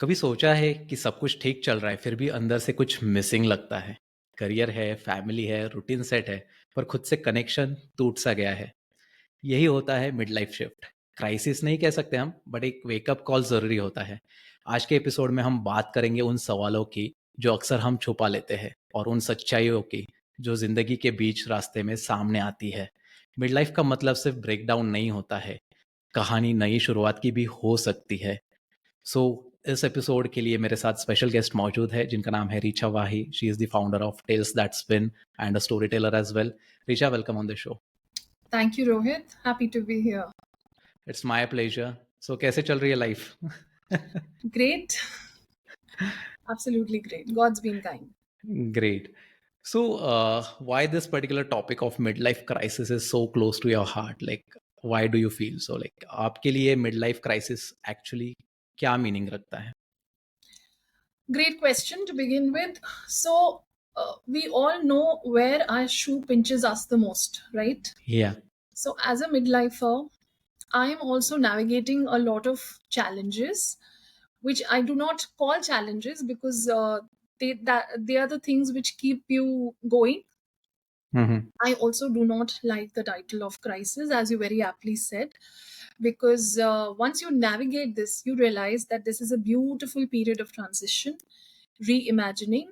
कभी सोचा है कि सब कुछ ठीक चल रहा है फिर भी अंदर से कुछ मिसिंग लगता है। करियर है, फैमिली है, रूटीन सेट है, पर खुद से कनेक्शन टूट सा गया है। यही होता है मिड लाइफ शिफ्ट। क्राइसिस नहीं कह सकते हम, बट एक वेकअप कॉल ज़रूरी होता है। आज के एपिसोड में हम बात करेंगे उन सवालों की जो अक्सर हम छुपा लेते हैं, और उन सच्चाइयों की जो ज़िंदगी के बीच रास्ते में सामने आती है। मिड लाइफ का मतलब सिर्फ ब्रेकडाउन नहीं होता है, कहानी नई शुरुआत की भी हो सकती है। सो इस एपिसोड के लिए मेरे साथ स्पेशल गेस्ट मौजूद है जिनका नाम है Richa Wahi. She is the founder of tales that spin and a story teller as well. Richa, welcome on the show. Thank you, Rohit. Happy to be here. It's my pleasure. So कैसे चल रही है life? Great. Absolutely great. God's been kind. Great. So, why this particular topic of midlife crisis is so close to your heart? Like, why do you feel so? Like, आपके लिए midlife crisis actually क्या meaning रखता है? Great question to begin with. So, we all know where our shoe pinches us the most, right? Yeah. So, as a midlifer, I am also navigating a lot of challenges, which I do not call challenges because they are the things which keep you going. Mm-hmm. I also do not like the title of crisis, as you very aptly said, because once you navigate this, you realize that this is a beautiful period of transition, reimagining,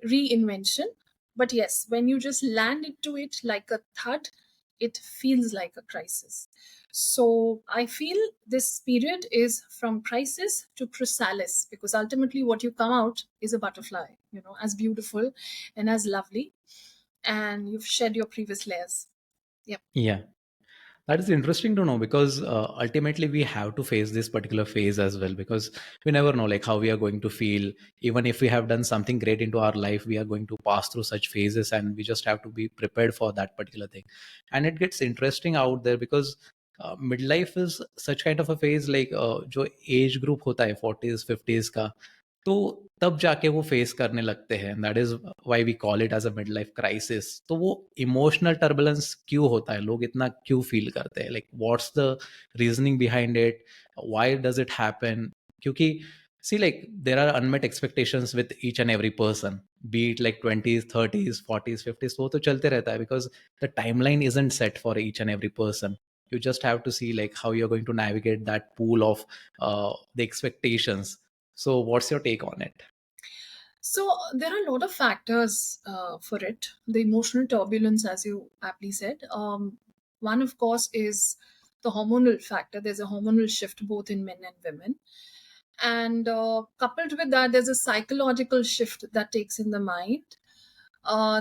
reinvention. But yes, when you just land into it like a thud, it feels like a crisis. So I feel this period is from crisis to chrysalis because ultimately what you come out is a butterfly, as beautiful and as lovely, and you've shed your previous layers. Yep. Yeah. That is interesting to know because ultimately we have to face this particular phase as well, because we never know like how we are going to feel. Even if we have done something great into our life, we are going to pass through such phases, and we just have to be prepared for that particular thing. And it gets interesting out there because midlife is such kind of a phase, like जो age group होता है 40s 50s का, तो तब जाके वो face करने लगते हैं। That is why we call it as a mid life crisis. तो वो इमोशनल टर्बुलेंस क्यों होता है, लोग इतना क्यों फील करते हैं, like what's the reasoning behind it, why does it happen? क्योंकि see like there are unmet expectations with each and every person, be it like 20s 30s 40s 50s, वो तो चलते रहता है because the timeline isn't set for each and every person. You just have to see like how you're going to navigate that pool of the expectations. So, what's your take on it? So there are a lot of factors for it. The emotional turbulence, as you aptly said. One, of course, is the hormonal factor. There's a hormonal shift both in men and women. And coupled with that, there's a psychological shift that takes in the mind.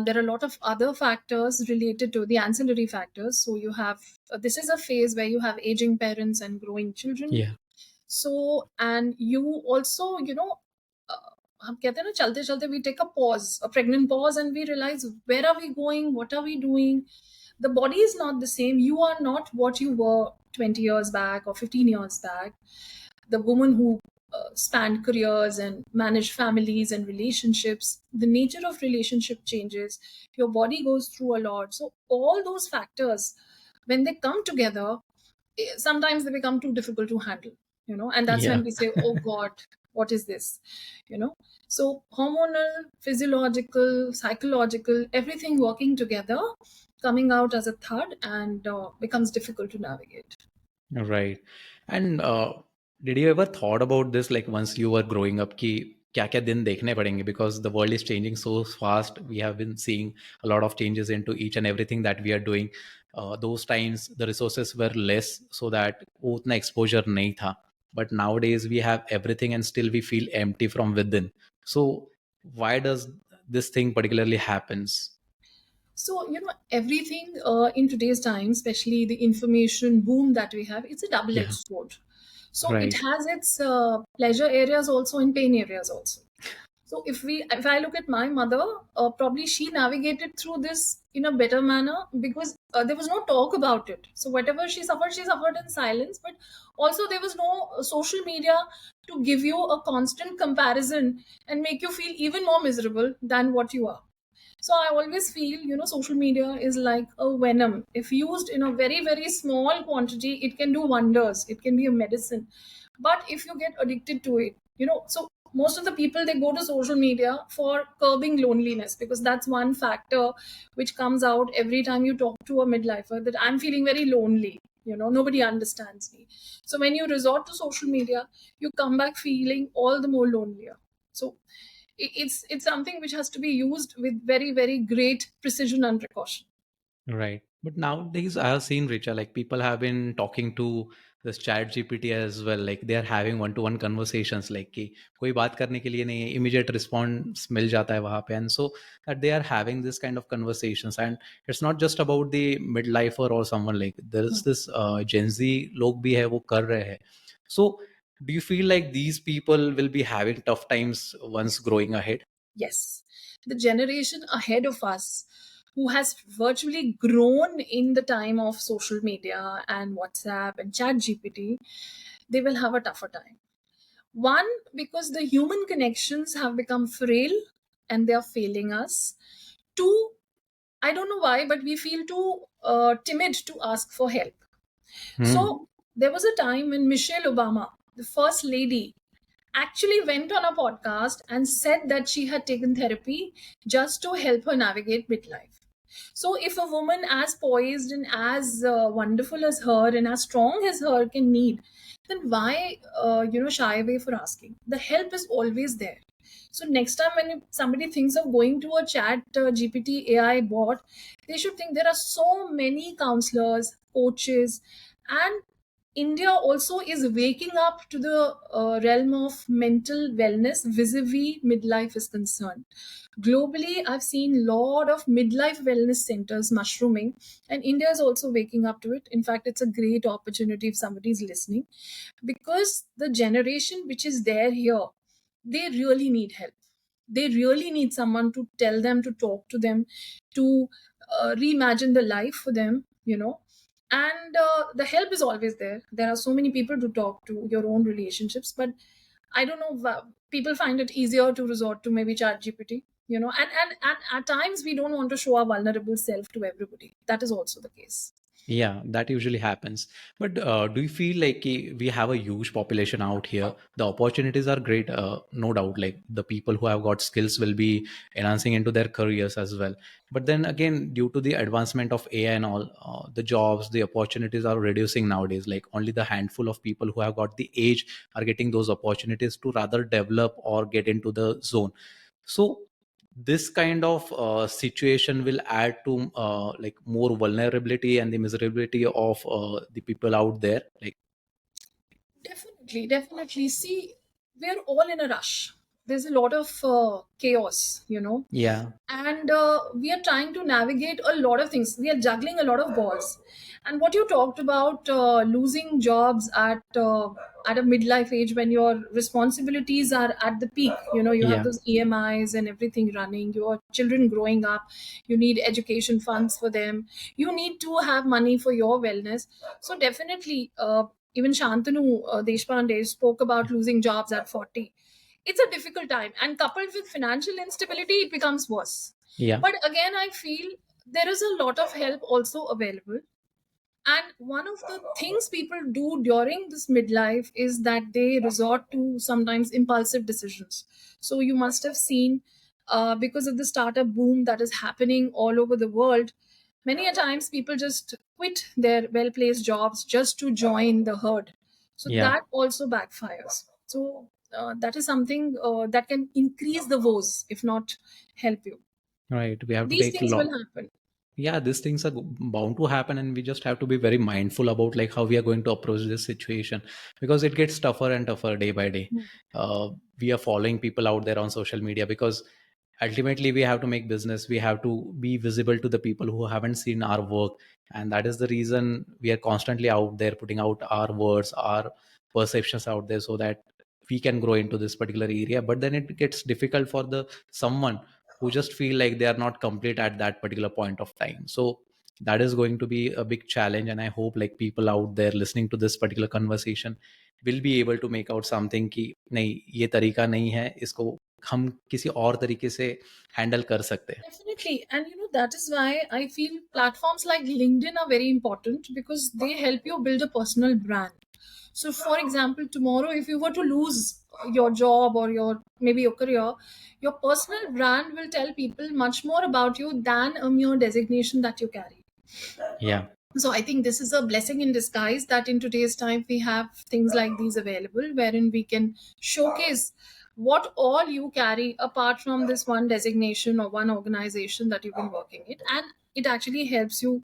There are a lot of other factors related to the ancillary factors. So you have this is a phase where you have aging parents and growing children. Yeah. So, and you also, हम कहते हैं ना चलते चलते we take a pause, a pregnant pause, and we realize where are we going, what are we doing. The body is not the same. You are not what you were 20 years back or 15 years back. The woman who spanned careers and managed families and relationships, the nature of relationship changes, your body goes through a lot. So all those factors, when they come together, sometimes they become too difficult to handle, and that's Yeah. when we say, oh God, what is this, you know so hormonal, physiological, psychological, everything working together, coming out as a third, and becomes difficult to navigate. Right. And did you ever thought about this, like once you were growing up, कि क्या क्या दिन देखने पड़ेंगे, because the world is changing so fast. We have been seeing a lot of changes into each and everything that we are doing. Those times the resources were less, so that वो उतना exposure नहीं था. But nowadays we have everything and still we feel empty from within. So why does this thing particularly happens? So, everything in today's time, especially the information boom that we have, it's a double Yeah. edged sword. So, it Right. has its pleasure areas also and pain areas also. So, if I look at my mother, probably she navigated through this in a better manner because there was no talk about it. So, whatever she suffered in silence. But also, there was no social media to give you a constant comparison and make you feel even more miserable than what you are. So I always feel, social media is like a venom. If used in a very, very small quantity, it can do wonders. It can be a medicine. But if you get addicted to it, So most of the people, they go to social media for curbing loneliness, because that's one factor which comes out every time you talk to a midlifer, that I'm feeling very lonely, nobody understands me. So when you resort to social media, you come back feeling all the more lonelier. So it's something which has to be used with very, very great precision and precaution. Right. But nowadays, I have seen, Richa, like people have been talking to this chat GPT as well. Like they are having one-to-one conversations, like कि कोई बात करने के लिए नहीं, immediate response मिल जाता है वहाँ पे. And so that they are having this kind of conversations. And it's not just about the midlifer or someone, like there's this Gen Z लोग भी है वो कर रहे हैं. So do you feel like these people will be having tough times once growing ahead? Yes, the generation ahead of us, who has virtually grown in the time of social media and WhatsApp and Chat GPT, they will have a tougher time. One, because the human connections have become frail and they are failing us. Two, I don't know why, but we feel too timid to ask for help. Hmm. So there was a time when Michelle Obama, the first lady, actually went on a podcast and said that she had taken therapy just to help her navigate midlife. So, if a woman as poised and as wonderful as her and as strong as her can need, then why shy away for asking? The help is always there. So next time when somebody thinks of going to a chat GPT AI bot, they should think there are so many counselors, coaches, and India also is waking up to the realm of mental wellness vis-a-vis midlife is concerned. Globally, I've seen a lot of midlife wellness centers mushrooming, and India is also waking up to it. In fact, it's a great opportunity if somebody is listening, because the generation which is there here, they really need help. They really need someone to tell them, to talk to them, to reimagine the life for them. And the help is always there. There are so many people to talk to, your own relationships, but I don't know, people find it easier to resort to maybe chat GPT. And at times we don't want to show our vulnerable self to everybody. That is also the case. Yeah, that usually happens. But do you feel like we have a huge population out here? The opportunities are great, no doubt. Like the people who have got skills will be enhancing into their careers as well. But then again, due to the advancement of AI and all, the jobs, the opportunities are reducing nowadays. Like only the handful of people who have got the age are getting those opportunities to rather develop or get into the zone. So this kind of situation will add to like more vulnerability and the miserability of the people out there, like. Definitely, definitely. See, we're all in a rush. There's a lot of chaos, Yeah. and we are trying to navigate a lot of things. We are juggling a lot of balls. And what you talked about, losing jobs at a midlife age when your responsibilities are at the peak. You have Yeah. those EMIs and everything running. Your children growing up. You need education funds for them. You need to have money for your wellness. So definitely, even Shantanu Deshpande spoke about losing jobs at 40. It's a difficult time, and coupled with financial instability, it becomes worse. Yeah. But again, I feel there is a lot of help also available. And one of the things people do during this midlife is that they resort to sometimes impulsive decisions. So you must have seen, because of the startup boom that is happening all over the world, many a times people just quit their well placed jobs just to join the herd. So Yeah. that also backfires. So that is something that can increase the woes, if not help you. Right, we have to These take things law. will happen. Yeah, these things are bound to happen, and we just have to be very mindful about like how we are going to approach this situation, because it gets tougher and tougher day by day. We are following people out there on social media because ultimately we have to make business, we have to be visible to the people who haven't seen our work, and that is the reason we are constantly out there putting out our words, our perceptions out there, so that we can grow into this particular area. But then it gets difficult for the someone who just feel like they are not complete at that particular point of time. So that is going to be a big challenge, and I hope like people out there listening to this particular conversation will be able to make out something कि नहीं ये तरीका नहीं है, इसको हम किसी और तरीके से हैंडल कर सकते हैं. Definitely. And that is why I feel platforms like LinkedIn are very important, because they help you build a personal brand. So for example, tomorrow if you were to lose your job or your maybe your career, your personal brand will tell people much more about you than a mere designation that you carry. Yeah. So I think this is a blessing in disguise that in today's time we have things like these available wherein we can showcase what all you carry apart from this one designation or one organization that you've been working in, and it actually helps you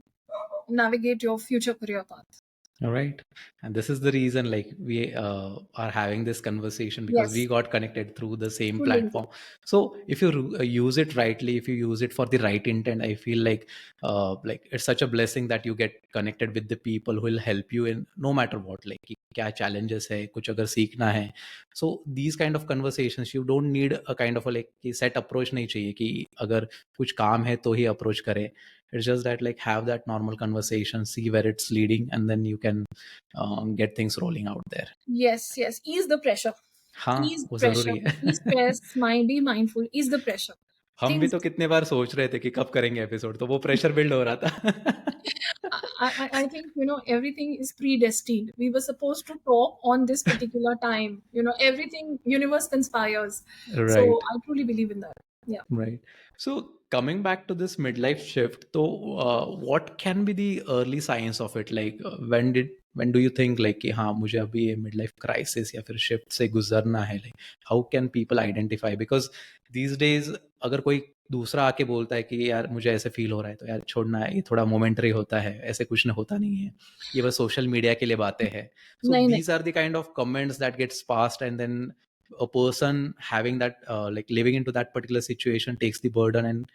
navigate your future career path. All right. And this is the reason like we are having this conversation because we Yes, got connected through the same truly indeed. platform. So if you use it rightly, if you use it for the right intent, I feel like it's such a blessing that you get connected with the people who will help you in no matter what, like कि क्या challenges है, कुछ अगर सीखना है. So these kind of conversations, you don't need a kind of a like कि set approach नहीं चाहिए कि अगर कुछ काम है तो ही approach करें. It's just that like have that normal conversation, see where it's leading, and then you can get things rolling out there. Yes, yes. Ease the pressure. हाँ, Ease वो pressure. ज़रूरी है. Ease stress. Mind be mindful. Ease the pressure. हम भी Things तो कितने बार सोच रहे थे कि कब करेंगे एपिसोड, तो वो प्रेशर बिल्ड हो रहा था. I think everything is predestined. We were supposed to talk on this particular time. Everything universe conspires. So Right. I truly believe in that. Yeah. Right. So coming back to this midlife shift, so what can be the early signs of it? Like when do you think like कि हाँ मुझे अभी ये midlife crisis या फिर shift से गुजरना है? Like how can people identify? Because these days अगर कोई दूसरा आके बोलता है कि यार मुझे ऐसे फील हो रहा है तो यार छोड़ना है, ये थोड़ा मोमेंटरी होता है, ऐसे कुछ नहीं होता नहीं है, ये बस सोशल मीडिया के लिए बातें हैं. So नहीं नहीं. these are the kind of comments that gets passed, and then a person having that like living into that particular situation takes the burden and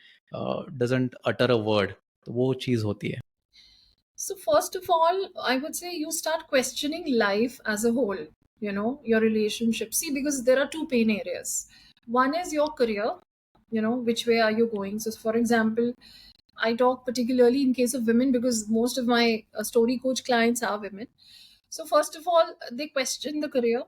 doesn't utter a word. तो वो चीज होती है. So first of all, I would say you start questioning life as a whole. Your relationship. See, because there are two pain areas. One is your career. Which way are you going? So, for example, I talk particularly in case of women because most of my story coach clients are women. So first of all, they question the career.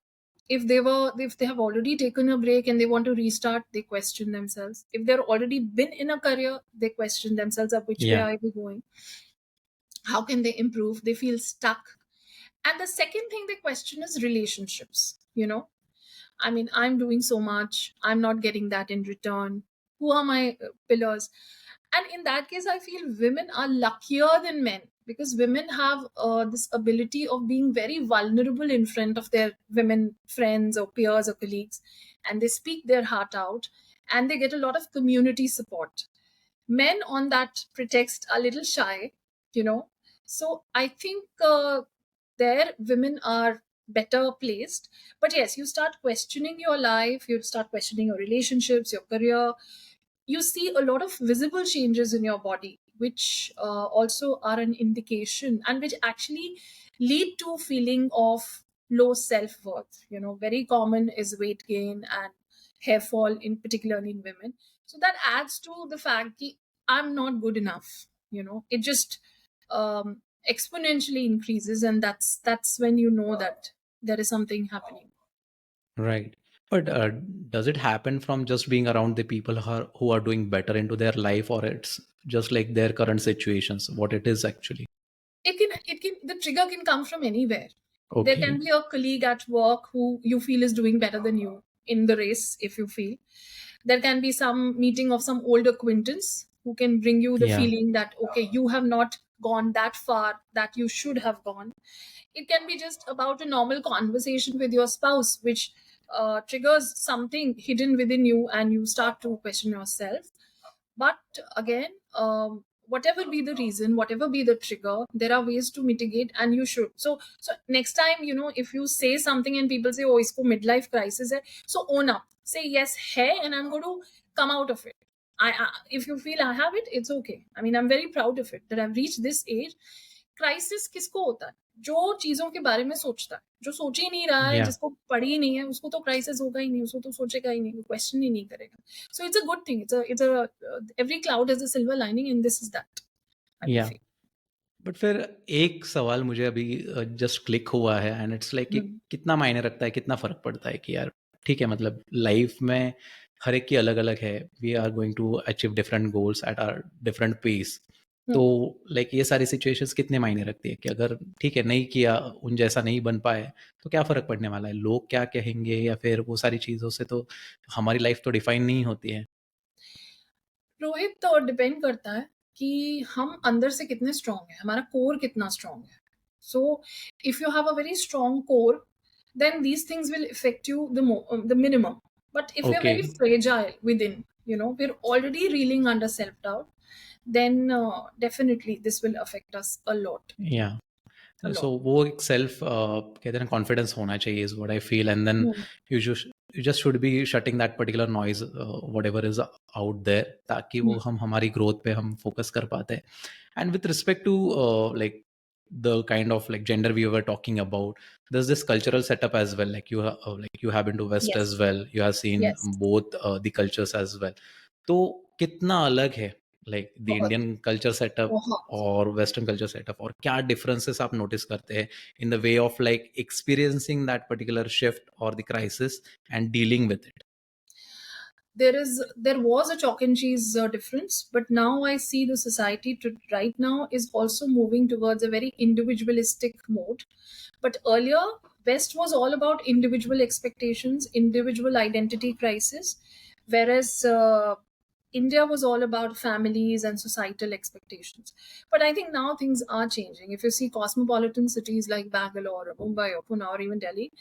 If they have already taken a break and they want to restart, they question themselves. If they're already been in a career, they question themselves of which way Yeah. are we going? How can they improve? They feel stuck. And the second thing they question is relationships. I mean, I'm doing so much. I'm not getting that in return. Who are my pillars? And in that case, I feel women are luckier than men because women have this ability of being very vulnerable in front of their women friends or peers or colleagues. And they speak their heart out and they get a lot of community support. Men, on that pretext, are a little shy, you know. So I think there women are better placed. But yes, you start questioning your life, you start questioning your relationships, your career. You see a lot of visible changes in your body, which also are an indication and which actually lead to feeling of low self-worth. Very common is weight gain and hair fall, in particularly in women. So that adds to the fact that I'm not good enough. It just exponentially increases, and that's when you know that there is something happening. Right. But does it happen from just being around the people who are doing better into their life, or it's just like their current situations, what it is actually? It can the trigger can come from anywhere. There can Okay. be a colleague at work who you feel is doing better than you in the race. If you feel there can be some meeting of some old acquaintance who can bring you the Yeah. feeling that okay, you have not gone that far that you should have gone. It can be just about a normal conversation with your spouse which triggers something hidden within you and you start to question yourself. But again, whatever be the reason, whatever be the trigger, there are ways to mitigate, and you should. So next time, if you say something and people say, "Oh, isko midlife crisis hai," so own up. Say yes, hey, and I'm going to come out of it. If you feel I have it, it's okay. I mean, I'm very proud of it that I've reached this age. Crisis किसको होता है? जो चीजों के बारे में सोचता है, जो सोच ही नहीं रहा है, Yeah. जिसको पढ़ी ही नहीं है, उसको तो क्राइसिस होगा ही नहीं, उसको तो सोचेगा ही नहीं, क्वेश्चन ही नहीं करेगा. So it's a good thing. Every cloud has a silver lining, and this is that. I would Yeah. feel. But फिर एक सवाल मुझे अभी जस्ट क्लिक हुआ है, एंड इट्स लाइक कि Hmm. कितना मायने रखता है, कितना फर्क पड़ता है कि यार ठीक है, मतलब लाइफ में हर एक की अलग अलग है. We are going to achieve different goals at our different pace. तो Hmm. लाइक ये सारी सिचुएशंस कितने मायने रखती है कि अगर ठीक है नहीं किया, उन जैसा नहीं बन पाए, तो क्या फ़र्क पड़ने वाला है? लोग क्या कहेंगे या फिर वो सारी चीज़ों से तो हमारी लाइफ़ तो डिफ़ाइन नहीं होती है। रोहित, तो डिपेंड करता है कि हम अंदर से कितने स्ट्रांग हैं, हमारा कोर कितना स्ट्रांग है. So if you have a very strong core, then these things will affect you the minimum. But if you're okay, very fragile within, we're already reeling under self doubt, then definitely this will affect us a lot. या A so lot. वो एक self कहते हैं ना confidence होना चाहिए is what I feel and then Hmm. You just should be shutting that particular noise whatever is out there, ताकि Hmm. वो हम हमारी ग्रोथ पे हम फ़ोकस कर पाते हैं। And with respect to like the kind of like gender we were talking about, there's this cultural setup as well. Like you have been to West as Yes. well. You have seen Yes. both the cultures as well. तो कितना अलग है like the बहुत. Indian culture setup बहुत. और Western culture setup, और क्या differences आप notice करते हैं in the way of like experiencing that particular shift or the crisis and dealing with it? There was a chalk and cheese difference, but now I see the society right now is also moving towards a very individualistic mode. But earlier, West was all about individual expectations, individual identity crisis, whereas India was all about families and societal expectations. But I think now things are changing. If you see cosmopolitan cities like Bangalore or Mumbai or Pune or even Delhi,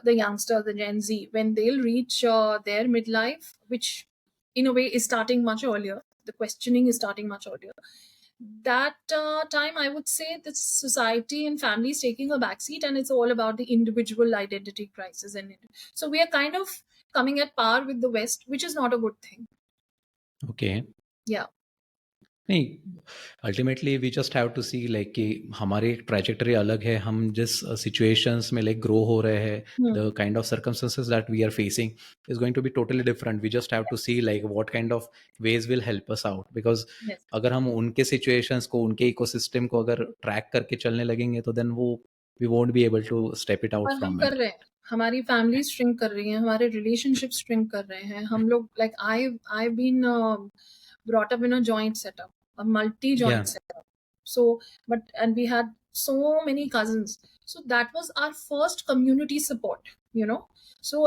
the youngster, the Gen Z, when they'll reach their midlife, which in a way is starting much earlier, the questioning is starting much earlier. That time, I would say that society and family is taking a backseat, and it's all about the individual identity crisis. And so we are kind of coming at par with the West, which is not a good thing. Okay. Yeah. नहीं, ultimately we just have to see like कि हमारी एक trajectory अलग है, हम जिस situations में like grow हो रहे हैं, Hmm. The kind of circumstances that we are facing is going to be totally different. We just have to see like what kind of ways will help us out, because Yes. अगर हम उनके situations को, उनके ecosystem को अगर track करके चलने लगेंगे तो देन वो we won't be able to step it out और हम फ्रॉम कर इट. रहे हैं, हमारी फैमिली श्रिंक कर रही है, हमारे रिलेशनशिप श्रिंक कर रहे हैं हम लोग. Like I been brought up in a joint setup, a multi या joint setup. So and we had so many cousins, so that was our first community support, so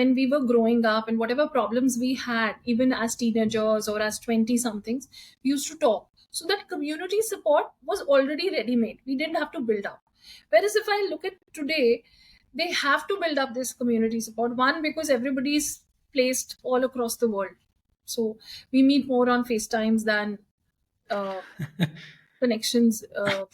when we were growing up and whatever problems we had, even as teenagers or as 20 somethings, we used to talk. So that community support was already ready made, we didn't have to build up. Whereas if I look at today, they have to build up this community support. One, because everybody is placed all across the world, so we meet more on FaceTimes than uh, connections,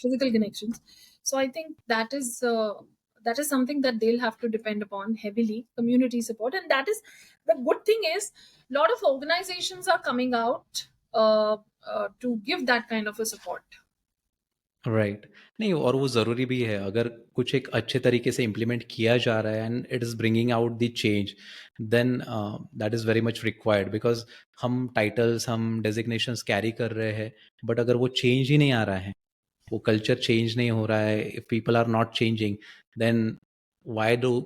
physical connections. So I think that is something that they'll have to depend upon heavily, community support. And that is the good thing is, a lot of organizations are coming out to give that kind of a support. Right. नहीं, और वो ज़रूरी भी है. अगर कुछ एक अच्छे तरीके से इम्प्लीमेंट किया जा रहा है and it is bringing out the change, then that is very much required, because हम टाइटल्स, हम डेजिग्नेशंस कैरी कर रहे हैं, बट अगर वो चेंज ही नहीं आ रहा है, वो कल्चर चेंज नहीं हो रहा है, if people are not changing, then why do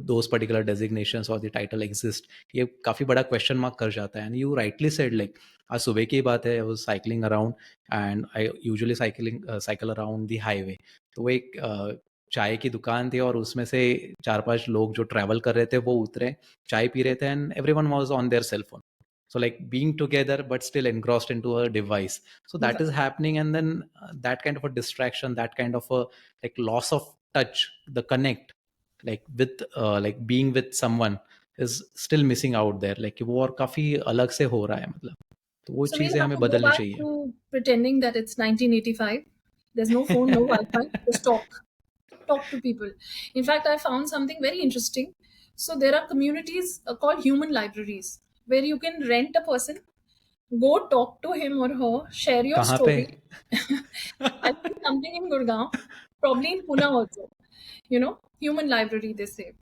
those particular designations और द टाइटल एग्जिस्ट, ये काफ़ी बड़ा क्वेश्चन मार्क कर जाता है. And you rightly said, like आज सुबह की बात है, I was cycling around and I usually cycle around the highway. तो वो एक चाय की दुकान थी और उसमें से 4-5 लोग जो ट्रैवल कर रहे थे वो उतरे, चाय पी रहे थे and everyone was on their cell phone. So like being together but still engrossed into a device, so that is happening. And then that kind of a distraction, that kind of a like loss of touch, the connect, like with like being with someone is still missing out there. Like वो और काफी अलग से हो रहा है, मतलब तो वो So we'll चीजें have हमें to go बदलनी back चाहिए. to pretending that it's 1985. There's no phone, no Wi-Fi. Just talk to people. In fact, I found something very interesting. So there are communities called human libraries where you can rent a person, go talk to him or her, share your कहाँ पे? story. I think something in Gurgaon, probably in Pune also. Human library, they say.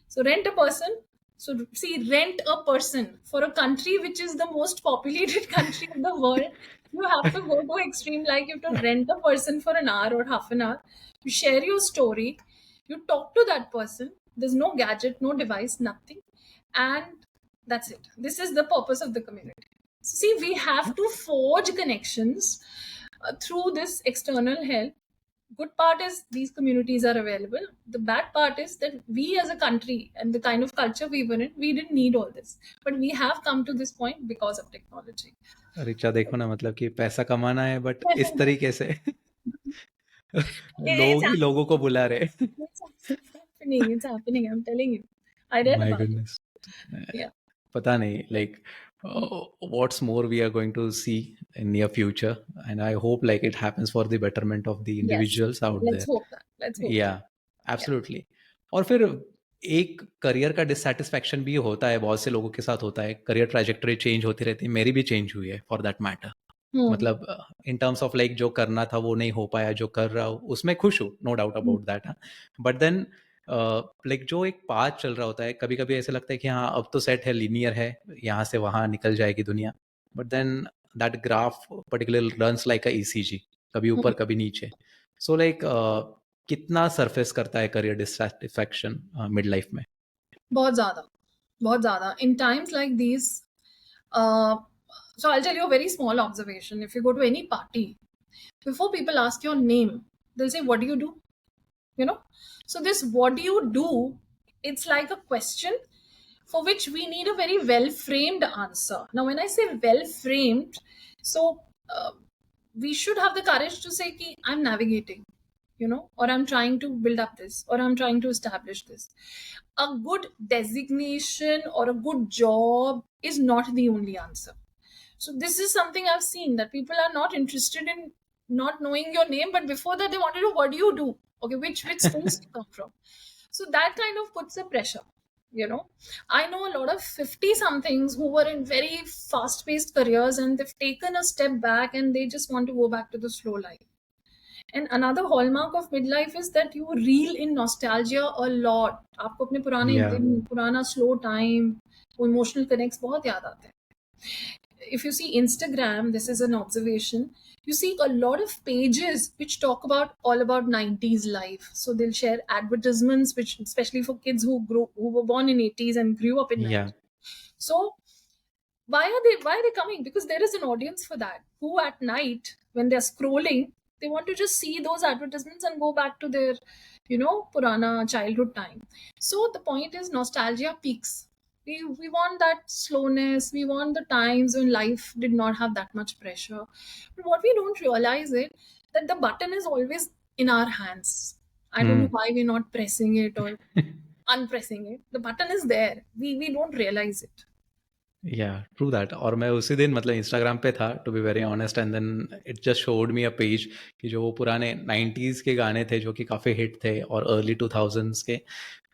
So rent a person. So see, rent a person for a country which is the most populated country in the world. You have to go to extreme, like you have to rent a person for an hour or half an hour. You share your story. You talk to that person. There's no gadget, no device, nothing, and that's it. This is the purpose of the community. See, we have to forge connections through this external help. Good part is these communities are available. The bad part is that we as a country and the kind of culture we were in, we didn't need all this. But we have come to this point because of technology. Richa देखो ना, मतलब कि पैसा कमाना है but इस तरीके से It's लोग ही लोगों को बुला रहे. it's happening. It's happening. I'm telling you. I read My about it. goodness. Yeah. पता नहीं, like what's more we are going to see in near future, and I hope like it happens for the betterment of the Yes. individuals out Let's there. hope that. Let's hope that. Yeah, Yeah. absolutely. और फिर एक career का dissatisfaction भी होता है, बहुत से लोगों के साथ होता है. करियर ट्रैजेक्टरी चेंज होती रहती है, मेरी भी चेंज हुई है फॉर दैट मैटर. Hmm. मतलब इन टर्म्स ऑफ लाइक जो करना था वो नहीं हो पाया, जो कर रहा हूँ उसमें खुश हूँ, no doubt Hmm. About that. But then like जो एक पाथ चल रहा होता है, कभी कभी ऐसे लगता है कि हाँ अब तो सेट है, लीनियर है, यहाँ से वहाँ निकल जाएगी दुनिया. But then that graph particular runs like a ECG, कभी ऊपर Hmm. कभी नीचे. सो लाइक कितना सरफेस करता है करियर डिससेटिस्फैक्शन मिड लाइफ में? बहुत ज़्यादा, बहुत ज़्यादा. In times like these, uh, so I'll tell you a very small observation. If you go to any party, before people ask your name, they'll say, "What do you do?" You know. So this "What do you do?" It's like a question for which we need a very well framed answer. Now, when I say well framed, so we should have the courage to say, Ki, I'm navigating, or I'm trying to build up this, or I'm trying to establish this. A good designation or a good job is not the only answer. So, this is something I've seen that people are not interested in not knowing your name, but before that, they want to know what do you do? Okay, which schools do you come from? So that kind of puts a pressure. I know a lot of 50 somethings who were in very fast paced careers and they've taken a step back and they just want to go back to the slow life. And another hallmark of midlife is that you reel in nostalgia a lot. आपको अपने पुराने या दिन, पुराना slow time, वो emotional connects बहुत याद आते हैं. If you see Instagram, this is an observation, you see a lot of pages which talk about 90s life. So they'll share advertisements, which especially for kids who were born in 80s and grew up in या 90s. So why are they coming? Because there is an audience for that, who at night when they're scrolling, they want to just see those advertisements and go back to their purana childhood time. So the point is nostalgia peaks. We want that slowness, we want the times when life did not have that much pressure. But what we don't realize is that the button is always in our hands. I don't know why we're not pressing it or unpressing it. The button is there, we don't realize it. या true that. और मैं उसी दिन मतलब Instagram पे था, to be very honest, and then it just showed me a page कि जो वो पुराने 90s के गाने थे जो कि काफ़ी हिट थे, और अर्ली 2000s के.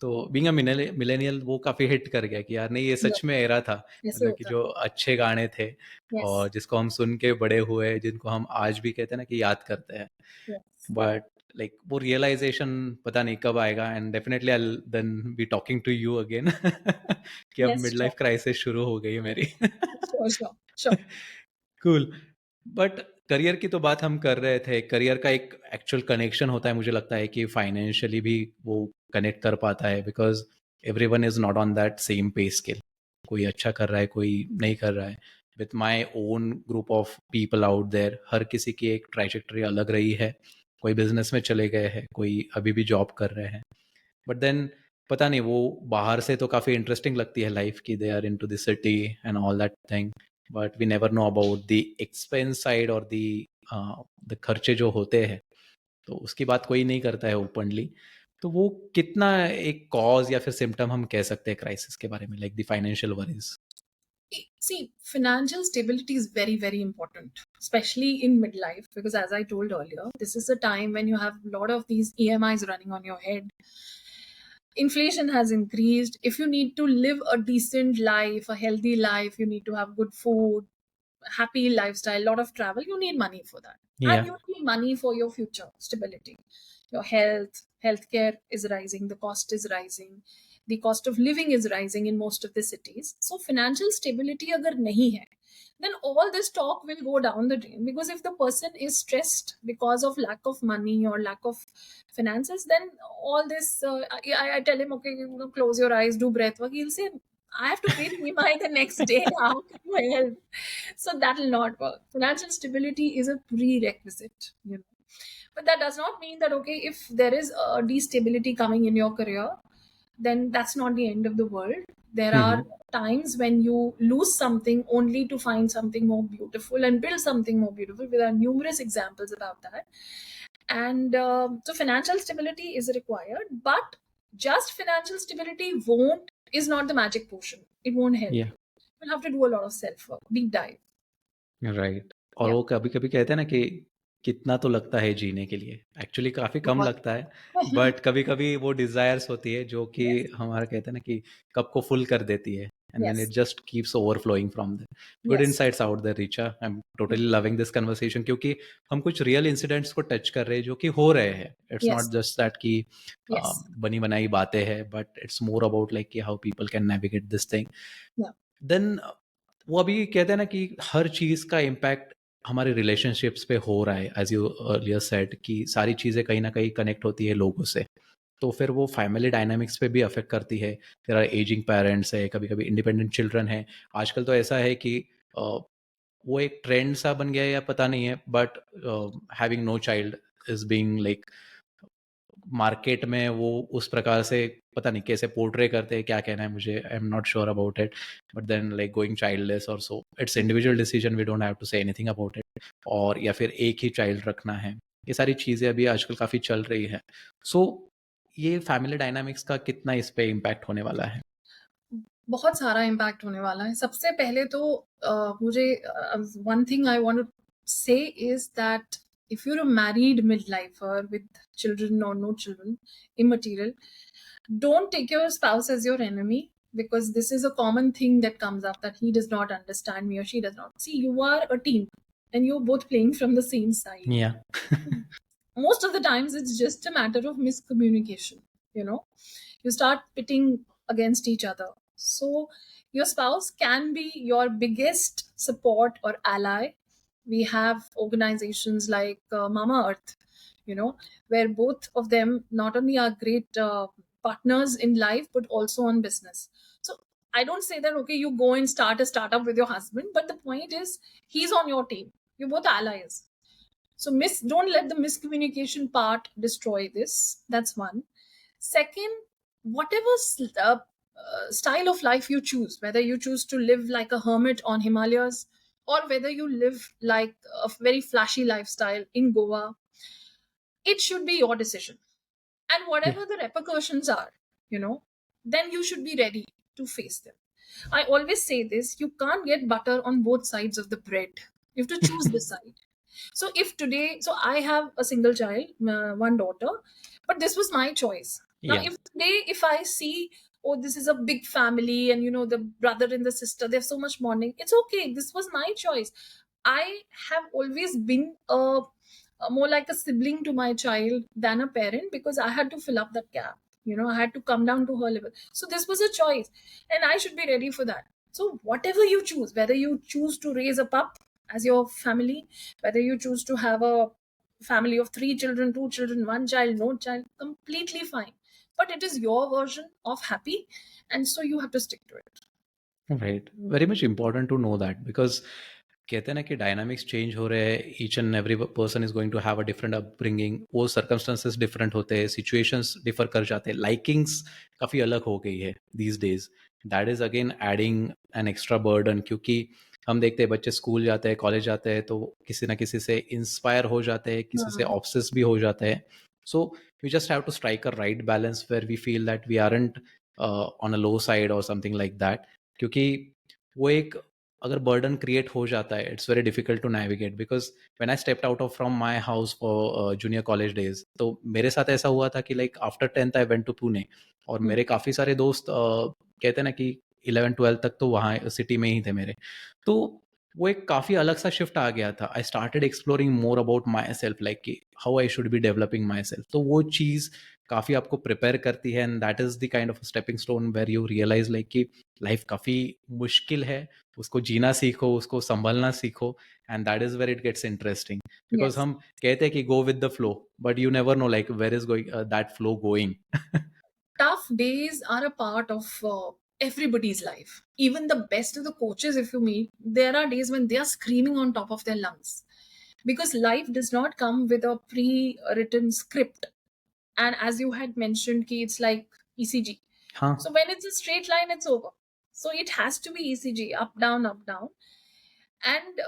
तो बीइंग अ मिलेनियल वो काफ़ी हिट कर गया कि यार नहीं ये Yeah, सच में एरा था. ऐसे मतलब कि होता है. जो अच्छे गाने थे Yes, और जिसको हम सुन के बड़े हुए, जिनको हम आज भी कहते हैं ना कि याद करते हैं. yes, बट लाइक वो रियलाइजेशन पता नहीं कब आएगा, and definitely I then be talking to you again कि अब yes, mid sure, life crisis शुरू हो गई है मेरी. sure, sure, sure. Cool. But career की तो बात हम कर रहे थे. करियर का एक एक्चुअल कनेक्शन होता है, मुझे लगता है कि फाइनेंशियली भी वो कनेक्ट कर पाता है, because everyone is not on that same पे स्केल. कोई अच्छा कर रहा है, कोई नहीं कर रहा है. With my own group of people out there, हर किसी की एक ट्राइजेक्टरी अलग रही है. कोई बिजनेस में चले गए हैं, कोई अभी भी जॉब कर रहे हैं. बट देन पता नहीं, वो बाहर से तो काफ़ी इंटरेस्टिंग लगती है लाइफ की, they are in to the city and all that thing. But we never know about the expense side और द खर्चे जो होते हैं, तो उसकी बात कोई नहीं करता है ओपनली. तो वो कितना एक कॉज या फिर सिम्टम हम कह सकते हैं क्राइसिस के बारे में, like the financial worries? See, financial stability is very, very important, especially in midlife, because as I told earlier, this is a time when you have a lot of these EMIs running on your head. Inflation has increased. If you need to live a decent life, a healthy life, you need to have good food, happy lifestyle, lot of travel, you need money for that. And या. you need money for your future stability. Your healthcare is rising, the cost is rising, the cost of living is rising in most of the cities. So financial stability agar nahi hai, then all this talk will go down the drain, because if the person is stressed because of lack of money or lack of finances, then all this I tell him, okay, close your eyes, do breath work, he'll say, I have to pay the EMI the next day. How can you help? So that will not work. Financial stability is a prerequisite, you know. But that does not mean that, okay, if there is a destability coming in your career, then that's not the end of the world. There are Mhm. times when you lose something only to find something more beautiful and build something more beautiful. There are numerous examples about that. And so financial stability is required, but just financial stability won't is not the magic potion. It won't help Yeah, you. You'll have to do a lot of self work, deep dive. Right. और Yeah. वो कभी-कभी कहते हैं ना कि कितना तो लगता है जीने के लिए, एक्चुअली काफ़ी कम बहुत. लगता है, बट कभी-कभी वो डिज़ायर्स होती है जो कि Yes. हमारा कहते हैं ना कि कप को फुल कर देती है, and then it Yes. Just keeps overflowing from there. Good Yes. Insights out there Richa, I am Yeah. Totally loving this conversation, क्योंकि हम कुछ रियल इंसिडेंट्स को टच कर रहे हैं जो कि हो रहे हैं। It's Yes. Not just that कि Yes. बनी-बनाई बातें हैं, but it's more about like कि how people can navigate this thing. Yeah. Then वो अभी कहते हैं ना कि हर चीज़ का इम्पैक्ट हमारे रिलेशनशिप्स पे हो रहा है, एज यू अर्लियर सेड कि सारी चीज़ें कहीं ना कहीं कनेक्ट होती है लोगों से, तो फिर वो फैमिली डायनामिक्स पे भी अफेक्ट करती है। देयर आर एजिंग पेरेंट्स है, कभी कभी इंडिपेंडेंट चिल्ड्रन है। आजकल तो ऐसा है कि वो एक ट्रेंड सा बन गया है या पता नहीं है, but having no child is being like market में वो उस प्रकार से पता नहीं कैसे पोर्ट्रे करते हैं, क्या कहना है मुझे, I am not sure about it, but then like going childless और so it's individual decision, we don't have to say anything about it. और या फिर एक ही चाइल्ड रखना है, ये सारी चीज़ें अभी आजकल काफ़ी चल रही है। सो ये फैमिली डायनामिक्स का कितना इस पे इम्पैक्ट होने वाला है? बहुत सारा इम्पैक्ट होने वाला है। सबसे पहले तो मुझे one thing I want to say is that if you're a married midlifer with children or no children, immaterial, don't take your spouse as your enemy, because this is a common thing that comes up, that he does not understand me or she does not. See, you are a team and you're both playing from the same side. या Most of the times it's just a matter of miscommunication, you know. You start pitting against each other. So your spouse can be your biggest support or ally. We have organizations like Mama Earth, you know, where both of them not only are great partners in life but also on business. So I don't say that, okay, you go and start a startup with your husband, but the point is he's on your team. You're both allies. So don't let the miscommunication part destroy this. That's one. Second, whatever style of life you choose, whether you choose to live like a hermit on Himalayas or whether you live like a very flashy lifestyle in Goa, it should be your decision. And या whatever the repercussions are, you know, then you should be ready to face them. I always say this, you can't get butter on both sides of the bread. You have to choose the side. So if today, so I have a single child, one daughter, but this was my choice. Now, या if today, if I see, oh, this is a big family and, you know, the brother and the sister, they have so much bonding, it's okay. This was my choice. I have always been a more like a sibling to my child than a parent, because I had to fill up that gap. You know, I had to come down to her level. So this was a choice, and I should be ready for that. So whatever you choose, whether you choose to raise a pup as your family, whether you choose to have a family of 3 children, 2 children, one child, no child, completely fine. But it is your version of happy, and so you have to stick to it. Right, very much important to know that, because कहते हैं ना कि dynamics change हो रहे हैं, each and every person is going to have a different upbringing, वो circumstances different होते हैं, सिचुएशंस डिफर कर जाते हैं, लाइकिंग्स काफ़ी अलग हो गई है these days. That is again adding an extra burden, क्योंकि हम देखते हैं बच्चे स्कूल जाते हैं, कॉलेज जाते हैं, तो किसी ना किसी से इंस्पायर हो जाते हैं, किसी से हाँ. ऑब्सेस भी हो जाते हैं। So we just have to strike a right balance where we feel that we aren't on a low side और समथिंग लाइक दैट, क्योंकि वो एक अगर बर्डन क्रिएट हो जाता है, it's very difficult to navigate. Because when I stepped out of from my house for junior college days, तो मेरे साथ ऐसा हुआ था कि like after 10th I went to Pune, और Hmm. मेरे काफ़ी सारे दोस्त कहते हैं ना कि 11 12 तक तो वहाँ सिटी में ही थे मेरे। तो वो एक काफ़ी अलग सा शिफ्ट आ गया था। I started exploring more about myself, like कि how I should be developing myself. तो वो चीज़ काफ़ी आपको प्रिपेयर करती है, and that is the kind of stepping stone where you realise like कि लाइफ काफ़ी मुश्किल है, उसको जीना सीखो, उसको संभलना सीखो, and that is where it gets interesting. Because Yes. हम कहते हैं कि go with the flow, but you never know like where is going that flow going. Tough days are a part of everybody's life. Even the best of the coaches, if you meet, there are days when they are screaming on top of their lungs, because life does not come with a pre-written script. And as you had mentioned, ki it's like ECG. हाँ. So when it's a straight line, it's over. So it has to be ECG, up down, up down. And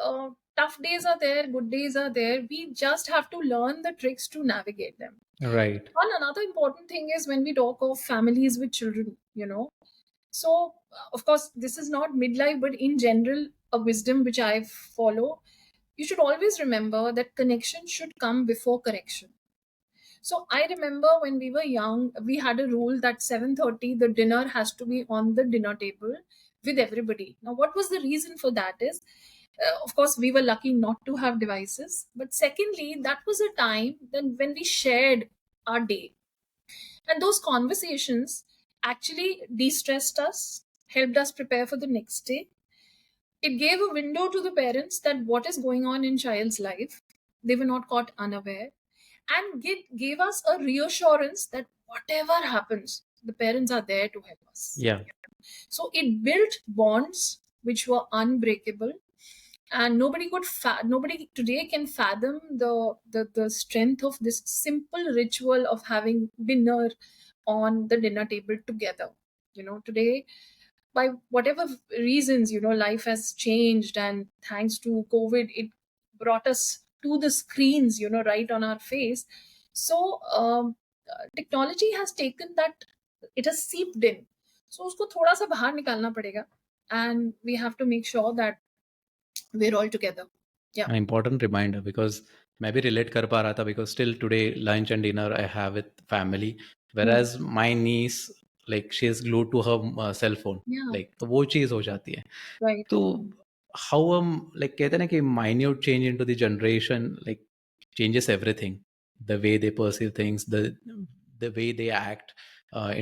tough days are there, good days are there. We just have to learn the tricks to navigate them. Right. One another important thing is when we talk of families with children, so, of course, this is not midlife, but in general, a wisdom which I follow. You should always remember that connection should come before correction. So, I remember when we were young, we had a rule that 7:30 the dinner has to be on the dinner table with everybody. Now, what was the reason for that is, of course, we were lucky not to have devices. But secondly, that was a time then when we shared our day, and those conversations actually de stressed us, helped us prepare for the next day. It gave a window to the parents that what is going on in child's life. They were not caught unaware. And gave us a reassurance that whatever happens, the parents are there to help us. Yeah. So it built bonds which were unbreakable, and nobody today can fathom the strength of this simple ritual of having dinner on the dinner table together. Today, by whatever reasons, life has changed, and thanks to COVID, it brought us to the screens, right on our face. So technology has taken that, it has seeped in. So usko thoda sa bahar nikalna padega, and we have to make sure that we're all together. Yeah. An important reminder, because मैं भी relate कर पा रहा था, because still today lunch and dinner I have with family, Hmm. whereas my niece, like, she is glued to her cell phone. Yeah. Like, तो वो चीज़ हो जाती है. Right. तो how like, कहते हैं ना कि minute change into the generation like changes everything, the way they perceive things, the way they act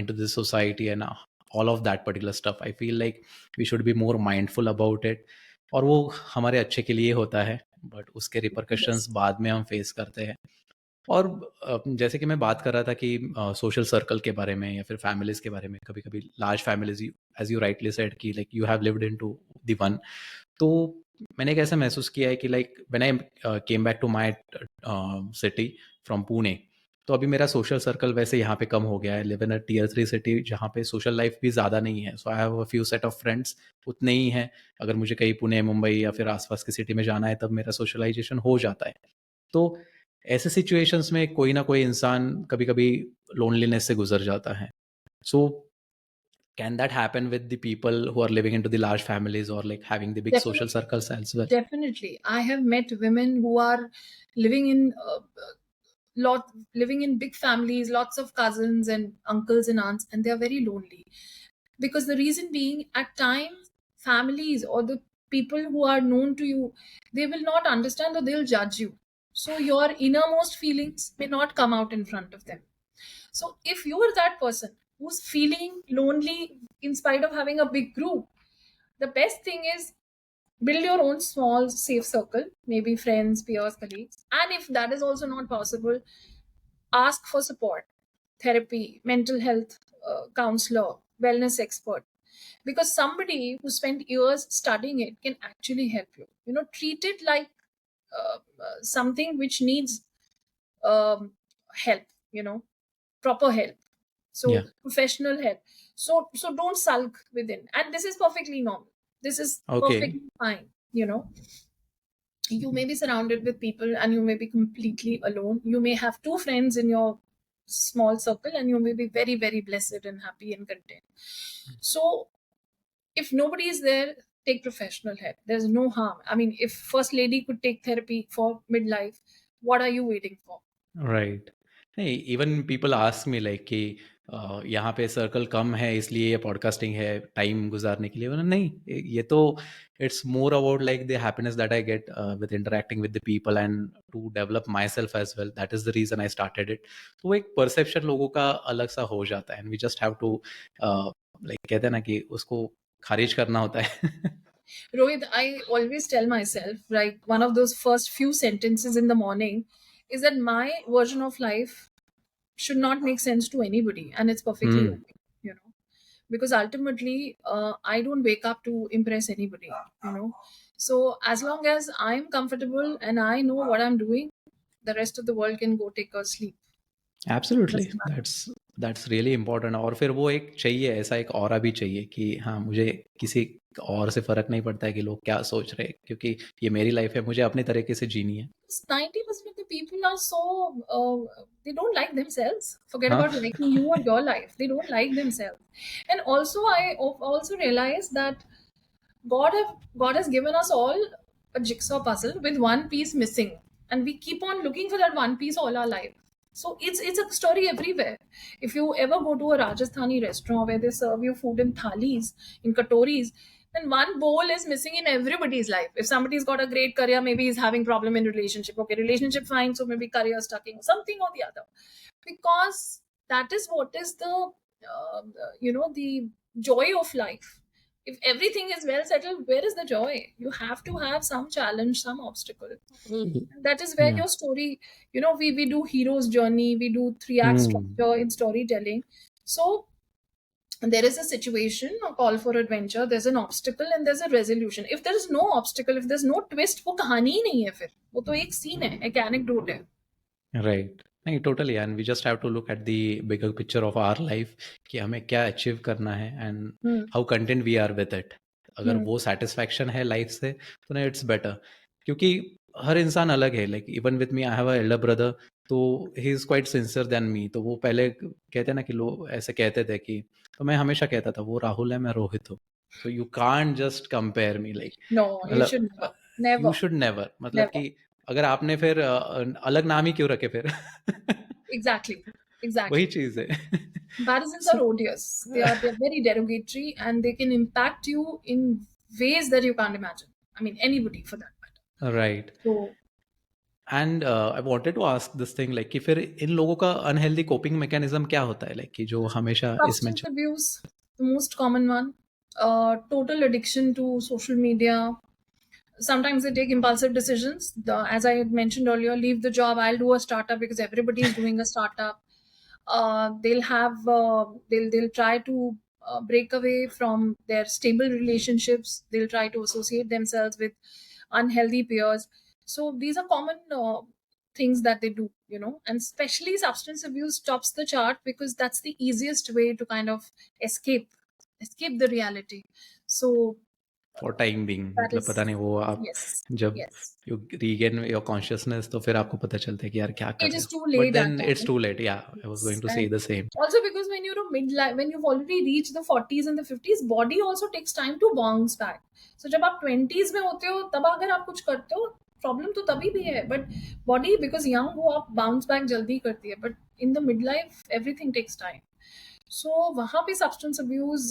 into the society, and all of that particular stuff. I feel like we should be more mindful about it, और वो हमारे अच्छे के लिए होता है, but उसके repercussions Yes. बाद में हम फेस करते हैं. और जैसे कि मैं बात कर रहा था कि सोशल सर्कल के बारे में या फिर फैमिलीज के बारे में, कभी कभी large families, as you rightly said कि like you have lived in to the one. तो मैंने एक ऐसा महसूस किया है कि like when I came back to my city from Pune, तो अभी मेरा सोशल सर्कल वैसे यहाँ पे कम हो गया है. Live in a tier 3 city जहाँ पे सोशल लाइफ भी ज़्यादा नहीं है. So I have a few set of friends, उतने ही हैं. अगर मुझे कहीं पुणे, मुंबई या फिर आसपास की सिटी में जाना है, तब मेरा सोशलाइजेशन हो जाता है. तो ऐसे सिचुएशंस में कोई ना कोई इंसान कभी-कभी लोनलीनेस से गुज़र जाता है. सो can that happen with the people who are living into the large families or like having the big social Definitely. circles as well? Definitely. I have met women who are living in living in big families, lots of cousins and uncles and aunts, and they are very lonely. Because the reason being, at times, families or the people who are known to you, they will not understand or they'll judge you. So your innermost feelings may not come out in front of them. So if you are that person who's feeling lonely in spite of having a big group, the best thing is build your own small safe circle, maybe friends, peers, colleagues. And if that is also not possible, ask for support, therapy, mental health counselor, wellness expert. Because somebody who spent years studying it can actually help you. Treat it like something which needs help, proper help. So Yeah. professional help. So don't sulk within. And this is perfectly normal. This is Okay. perfectly fine. You may be surrounded with people and you may be completely alone. You may have two friends in your small circle and you may be very, very blessed and happy and content. So if nobody is there, take professional help. There's no harm. I mean, if First Lady could take therapy for midlife, what are you waiting for? Right. नहीं, even people ask me like कि यहाँ पे circle कम है इसलिए ये podcasting है time गुजारने के लिए. वरना नहीं, ये तो it's more about like the happiness that I get with interacting with the people and to develop my self as well. That is the reason I started it. तो वो एक परसेप्शन लोगों का अलग सा हो जाता है, and we just have to like, कहते हैं ना कि उसको खारिज करना होता है. Rohit, I always tell myself, like, one of those first few sentences in the morning is that my version of life should not make sense to anybody, and it's perfectly Hmm. okay, you know. because ultimately I don't wake up to impress anybody, you know. So as long as I'm comfortable and I know what I'm doing, the rest of the world can go take a sleep. Absolutely, Doesn't matter. That's really important. और फिर वो एक चाहिए, ऐसा एक aura भी चाहिए कि हाँ, मुझे किसी और से फ़र्क नहीं पड़ता है कि लोग क्या सोच रहे हैं, क्योंकि ये मेरी लाइफ़ है, मुझे अपने तरीके से जीनी है। 90% of the people are so they don't like themselves. Forget हाँ, about liking you or your life. They don't like themselves. And also also realize that God has given us all a jigsaw puzzle with one piece missing, and we keep on looking for that one piece all our life. So it's a story everywhere. If you ever go to a Rajasthani restaurant where they serve you food in thalis, in katoris, then one bowl is missing in everybody's life. If somebody's got a great career, maybe he's having problem in relationship. Okay, relationship fine, so maybe career stucking, something or the other. Because that is what is the the joy of life. If everything is well settled, where is the joy? You have to have some challenge, some obstacle. And that is where या your story, we do hero's journey, we do three-act hmm, structure in storytelling. So there is a situation, a call for adventure, there's an obstacle and there's a resolution. If there is no obstacle, if there's no twist, वो कहानी ही नहीं है फिर, वो तो एक scene है, एक anecdote है. राइट। नहीं, totally, and we just have to look at the bigger picture of our life कि हमें क्या अचीव करना है and Hmm. How content we are with it. अगर Hmm. वो सेटिस्फैक्शन है लाइफ से तो नहीं, इट्स बेटर। क्योंकि हर इंसान अलग है, like even with me, I have a elder brother, तो he is quite sincere then me. तो वो पहले कहते हैं ना कि लोग ऐसे कहते थे कि, तो मैं हमेशा कहता था वो राहुल है, मैं रोहित हूँ। So you can't just compare me, like No, you should मतलब never. You Never. Should never, मतलब Never. कि अगर आपने फिर अलग नाम ही क्यों रखे फिर? Exactly. वही Exactly. चीज़ है। Comparisons so are odious. They're very derogatory and they can impact you in ways that you can't imagine. I mean, anybody for that matter. Right. So and I wanted to ask this thing, like कि फिर इन लोगों का unhealthy coping mechanism क्या होता है, like कि जो हमेशा इसमें substance abuse, the most common one. Total addiction to social media. Sometimes they take impulsive decisions. As I had mentioned earlier, leave the job. I'll do a startup because everybody is doing a startup. They'll try to break away from their stable relationships. They'll try to associate themselves with unhealthy peers. So these are common things that they do, and especially substance abuse tops the chart because that's the easiest way to kind of escape the reality. So for time being, that मतलब पता is नहीं वो आप yes, जब yes. You regain your consciousness तो फिर आपको पता चलता है कि यार क्या कर It रहे is हो, too but late at then that it's point. Too late. या I was going to say And the same. also because when you're a midlife, when you've already reached the 40s and the 50s, body also takes time to bounce back. So जब आप 20s में होते हो तब अगर आप कुछ करते हो, प्रॉब्लम तो तभी भी है, बट बॉडी बिकॉज यंग वो आप बाउंस बैक जल्दी करती है, but in the mid life everything takes time. So वहाँ पे सब्सटेंस अब्यूज,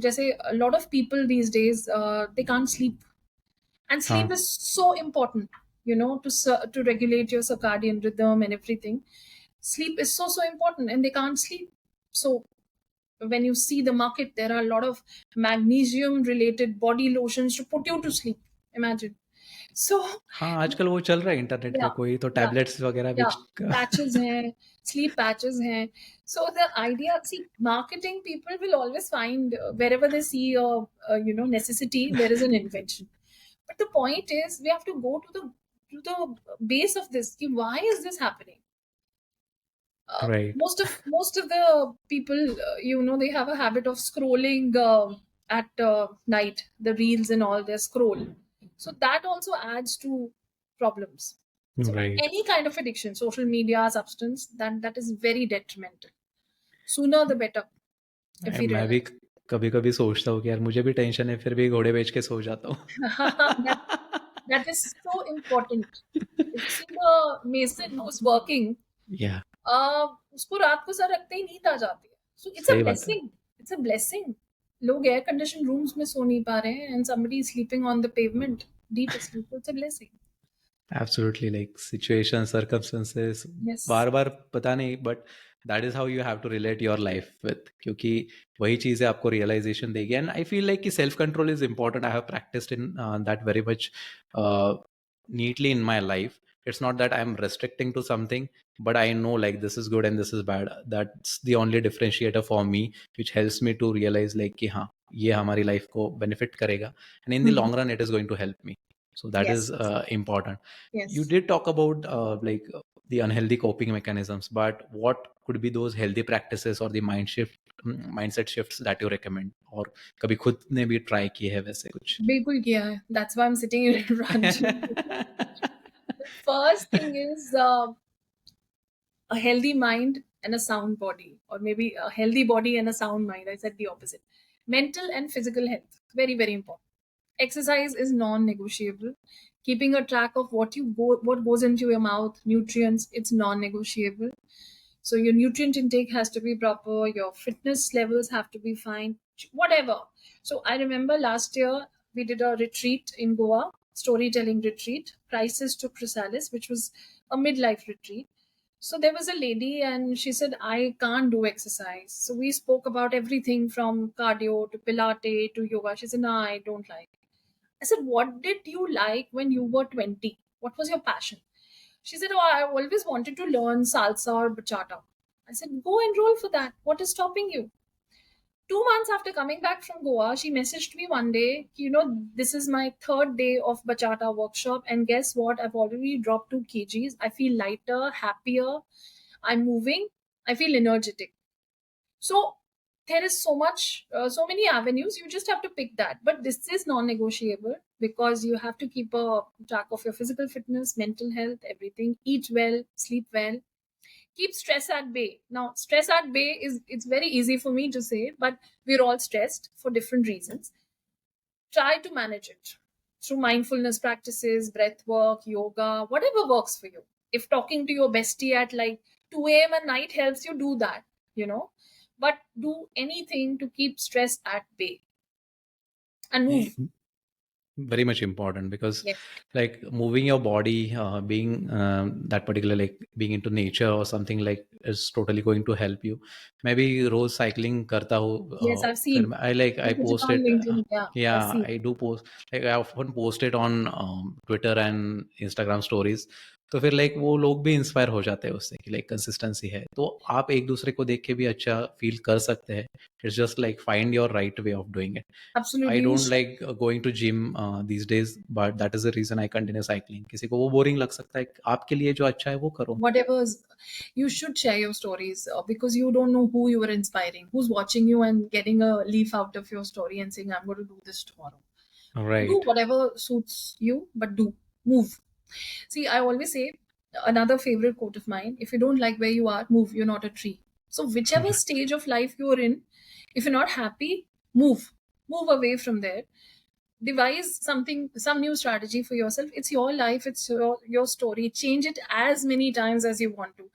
जैसे lot of people these days they can't sleep. And sleep हाँ, is so important, to regulate your circadian rhythm and everything. Sleep is so important and they can't sleep. So when you see the market, there are a lot of magnesium related body lotions to put you to sleep. Imagine. So हाँ, आजकल वो चल रहा है internet पे, yeah, कोई तो yeah, tablets वगैरह yeah. बेच Patches hain, sleep patches hain. So the idea, see, marketing people will always find wherever they see necessity, there is an invention. But the point is, we have to go to the base of this. Ki why is this happening? Right. Most of the people, they have a habit of scrolling at night, the reels and all. They scroll, so that also adds to problems. So right. any kind of addiction, social media, substance, that is very detrimental. Sooner the better, if we मैं भी realize. कभी-कभी सोचता हूँ कि यार मुझे भी tension है, फिर भी घोड़े बेच के सो जाता हूँ। that that is so important. If you see the mason who's working, या उसको रात को सर रखते ही नींद आ जाती है. So it's a सही बात है। blessing. It's a blessing. लोग एयर कंडीशन रूम्स में सो नहीं पा रहे हैं and somebody is sleeping on the pavement, deep asleep. So it's a blessing. Absolutely, like situation, circumstances, Yes. बार-बार पता नहीं, but that is how you have to relate your life with, क्योंकि वही चीज़ें आपको रियलाइज़ेशन देगी। एंड आई फील लाइक कि self control is important. I have practised in that very much neatly in my life. It's not that I'm restricting to something, but I know like this is good and this is bad. That's the only differentiator for me, which helps me to realize like कि हाँ ये हमारी life को benefit करेगा, and in the Mhm. long run it is going to help me. So that is Yes, important. You yes. did talk about the unhealthy coping mechanisms, but what could be those healthy practices or the mindset shifts that you recommend, और कभी खुद ने भी try किए हैं वैसे कुछ? बिल्कुल किया है. That's why I'm sitting in front of you. The first thing is a healthy mind and a sound body, or maybe a healthy body and a sound mind. I said the opposite. Mental and physical health, very, very important. Exercise is non-negotiable. Keeping a track of what goes into your mouth, nutrients, it's non-negotiable. So your nutrient intake has to be proper, your fitness levels have to be fine, whatever. So I remember last year we did a retreat in Goa, storytelling retreat, Crisis to Chrysalis, which was a midlife retreat. So there was a lady and she said, I can't do exercise. So we spoke about everything from cardio to Pilates to yoga. She said, no, I don't like. I said, what did you like when you were 20? What was your passion? She said, oh, I always wanted to learn salsa or bachata. I said, go enroll for that. What is stopping you? 2 months after coming back from Goa, she messaged me one day, this is my third day of bachata workshop. And guess what? I've already dropped 2 kgs. I feel lighter, happier. I'm moving. I feel energetic. So there is so many avenues. You just have to pick that. But this is non-negotiable because you have to keep a track of your physical fitness, mental health, everything. Eat well, sleep well, keep stress at bay. Now, stress at bay is it's very easy for me to say, but we're all stressed for different reasons. Try to manage it through mindfulness practices, breath work, yoga, whatever works for you. If talking to your bestie at like 2 a.m. at night helps you, do that, you know. But do anything to keep stress at bay and move. Very much important, because Yes. like moving your body, being that particular, like being into nature or something, like is totally going to help you. Maybe rose cycling करता हूँ, Yes, I've फिर seen. I like I You put it post on it, LinkedIn. Yeah, I've yeah, seen. I do post, like I often post it on Twitter and Instagram stories. तो फिर like वो लोग भी inspire हो जाते हैं उससे कि लाइक कंसिस्टेंसी है, तो आप एक दूसरे को देख के भी अच्छा फील कर सकते हैं. It's just like find your right way of doing it. I Absolutely. don't like going to gym these days, but that is the reason I continue cycling. किसी को वो boring लग सकता है, आपके लिए जो अच्छा है वो करो. Whatever you should share your stories because you don't know who you are inspiring, who's watching you and getting a leaf out of your story and saying, I'm going to do this tomorrow. Do Right. whatever suits you, but do move. See, I always say another favorite quote of mine, if you don't like where you are, move. You're not a tree. So whichever stage of life you're in, if you're not happy, move away from there. Devise some new strategy for yourself. It's your life, it's your story. Change it as many times as you want to.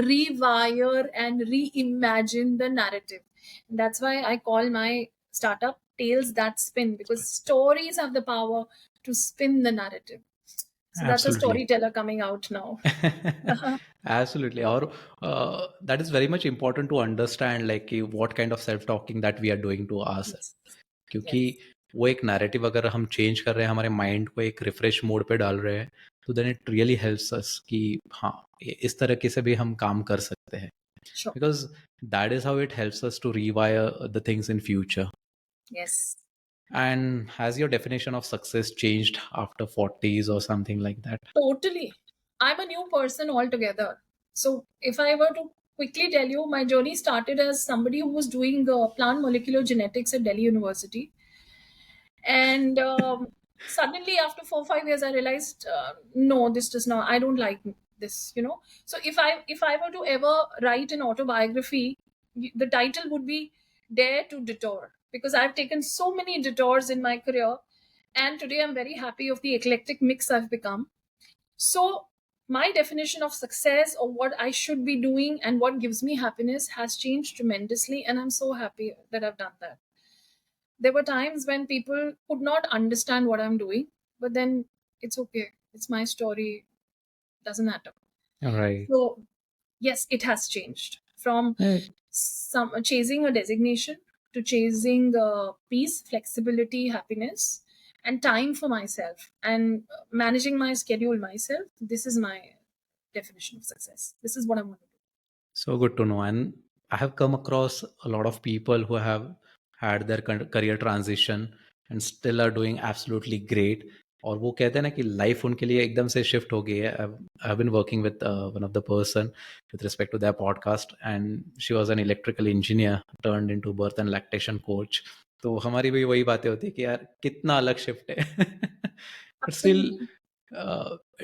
Rewire and reimagine the narrative. And that's why I call my startup Tales That Spin, because stories have the power to spin the narrative. So that's a Absolutely. storyteller coming out now. Absolutely. और that is very much important to understand like कि what kind of self talking that we are doing to ourselves. Yes. क्योंकि Yes. वो एक narrative अगर हम change कर रहे हैं, हमारे माइंड को एक रिफ्रेश मोड पे डाल रहे हैं, तो then it really helps us कि हाँ इस तरीके से भी हम काम कर सकते हैं, Sure. because that is how it helps us to rewire the things in future. Yes. And has your definition of success changed after 40s or something like that? Totally. I'm a new person altogether. So, if I were to quickly tell you, my journey started as somebody who was doing plant molecular genetics at Delhi University. And suddenly, after 4 5 years, I realized, no, this does not, I don't like this. So, if I were to ever write an autobiography, the title would be Dare to Detour, because I've taken so many detours in my career. And today I'm very happy of the eclectic mix I've become. So, my definition of success or what I should be doing and what gives me happiness has changed tremendously. And I'm so happy that I've done that. There were times when people could not understand what I'm doing, but then it's okay. It's my story, doesn't matter. Right. So, yes, it has changed from some chasing a designation to chasing peace, flexibility, happiness, and time for myself and managing my schedule myself. This is my definition of success. This is what I want to do. So good to know. And I have come across a lot of people who have had their career transition and still are doing absolutely great. और वो कहते हैं ना कि life उनके लिए एकदम से शिफ्ट हो गई है. I've been working with one of the person with respect to their podcast, and she was an electrical engineer turned into birth and lactation coach. तो हमारी भी वही बातें होती है कि यार कितना अलग शिफ्ट है. But still, Absolutely.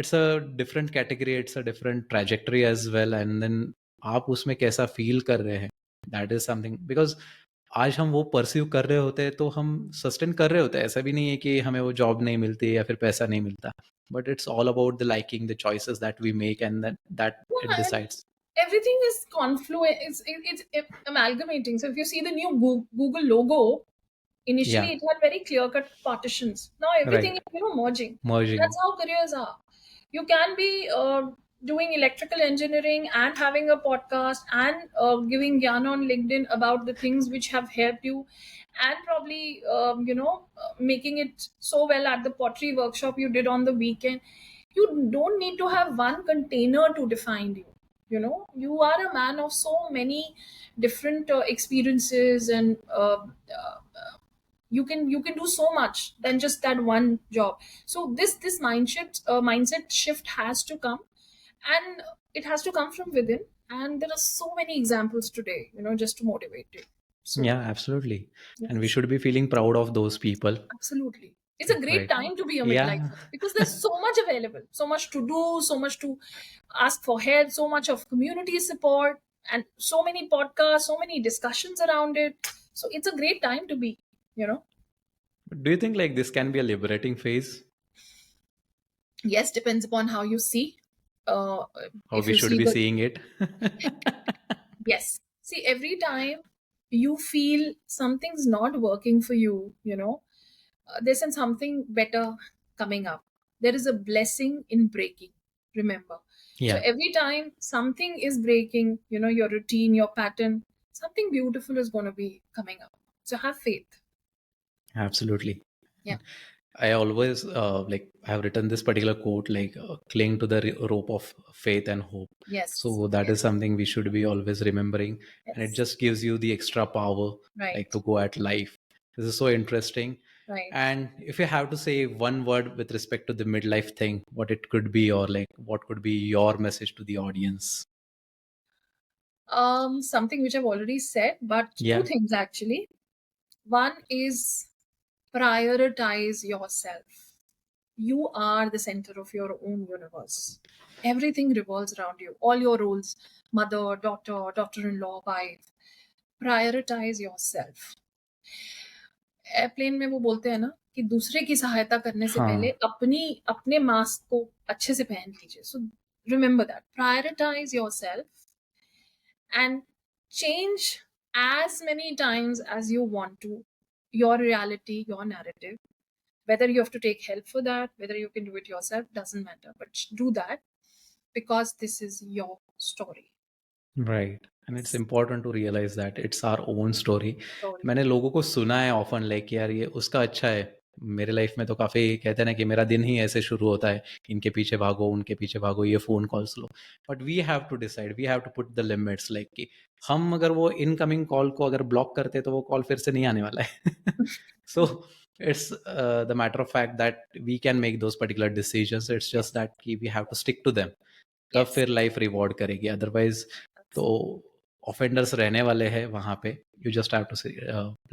it's a different category, it's a different trajectory as well. And then आप उसमें कैसा फील कर रहे हैं, दैट इज समथिंग. बिकॉज आज हम वो परस्यू कर रहे होते हैं तो हम सस्टेन कर रहे होते हैं. ऐसा भी नहीं है कि हमें वो जॉब नहीं मिलती या फिर पैसा नहीं मिलता, but it's all about the liking, the choices that we make, and that it Yeah, and decides. everything is confluent. It's amalgamating. So if you see the new Google logo, या, initially it had very clear cut partitions. Now everything right, is merging. Merging. That's how careers are. You can be doing electrical engineering and having a podcast and giving gyan on LinkedIn about the things which have helped you, and probably making it so well at the pottery workshop you did on the weekend. You don't need to have one container to define you. You are a man of so many different experiences, and you can do so much than just that one job. So this mindset shift has to come, and it has to come from within. And there are so many examples today, just to motivate you. So Yeah, absolutely. And we yes, should be feeling proud of those people. absolutely. It's a great Right. time to be a Yeah. midlifer because there's so much available, so much to do, so much to ask for help, so much of community support, and so many podcasts, so many discussions around it. So it's a great time to be, you know. Do you think like this can be a liberating phase? Yes, depends upon how you see. Uh, How if we you should see be the seeing it? Yes. See, every time you feel something's not working for you, there's something better coming up. There is a blessing in breaking, remember. So Yeah, every time something is breaking, your routine, your pattern, something beautiful is going to be coming up. So have faith. absolutely. Yeah. I always like I have written this particular quote like cling to the rope of faith and hope. Yes. So that is Yes. something we should be always remembering, and it Yes. just gives you the extra power like Right. to go at life. This is so interesting. Right. And if you have to say one word with respect to the midlife thing, what it could be, or like what could be your message to the audience? Something which I've already said, but two Yeah, things actually. One is prioritize yourself. You are the center of your own universe. Everything revolves around you. All your roles, mother, daughter in law, wife. Prioritize yourself. Airplane में वो बोलते हैं ना कि दूसरे की सहायता करने से पहले हाँ, अपने मास्क को अच्छे से पहन लीजिए. So remember that. Prioritize yourself and change as many times as you want to your reality, your narrative. Whether you have to take help for that, whether you can do it yourself, doesn't matter. But do that because this is your story. right. And it's Yes. important to realize that it's our own story. Story. मैंने लोगों को सुना है often like यार ये उसका अच्छा है. मेरे लाइफ में तो काफ़ी कहते हैं ना कि मेरा दिन ही ऐसे शुरू होता है, इनके पीछे भागो, उनके पीछे भागो, ये फ़ोन कॉल्स लो. But we have to decide, we have to put the limits like कि हम अगर वो इनकमिंग कॉल को अगर ब्लॉक करते तो वो कॉल फिर से नहीं आने वाला है. So it's the matter of fact that we can make those particular decisions. It's Yes. Just that कि we have to stick to them. तब Yes. फिर लाइफ रिवॉर्ड करेगी. अदरवाइज तो ऑफेंडर्स रहने वाले हैं वहाँ पे. You just have to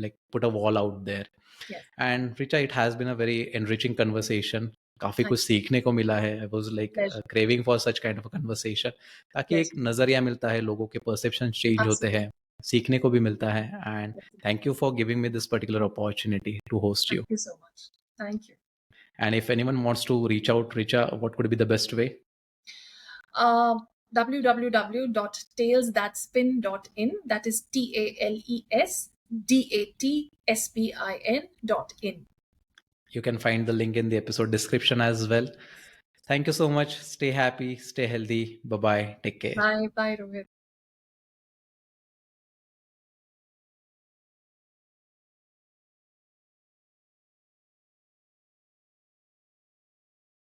like put a wall out there. Yes. And Richa, it has been a very enriching conversation. काफ़ी Thank कुछ सीखने को मिला है. I was like you. Pleasure. Craving for such kind of a conversation, ताकि एक Pleasure. नज़रिया मिलता है, लोगों के परसेप्शन चेंज होते Absolutely. हैं, सीखने को भी मिलता है. And Absolutely. Thank you for giving me this particular opportunity to host Thank you. you so much. Thank you. And if anyone wants to reach out, Richa, what could be the best way? Uh, www.talesthatspin.in. That is TALESDATSPIN.in. You can find the link in the episode description as well. Thank you so much. Stay happy, stay healthy. Bye bye. Take care. Bye. Bye, Rohit.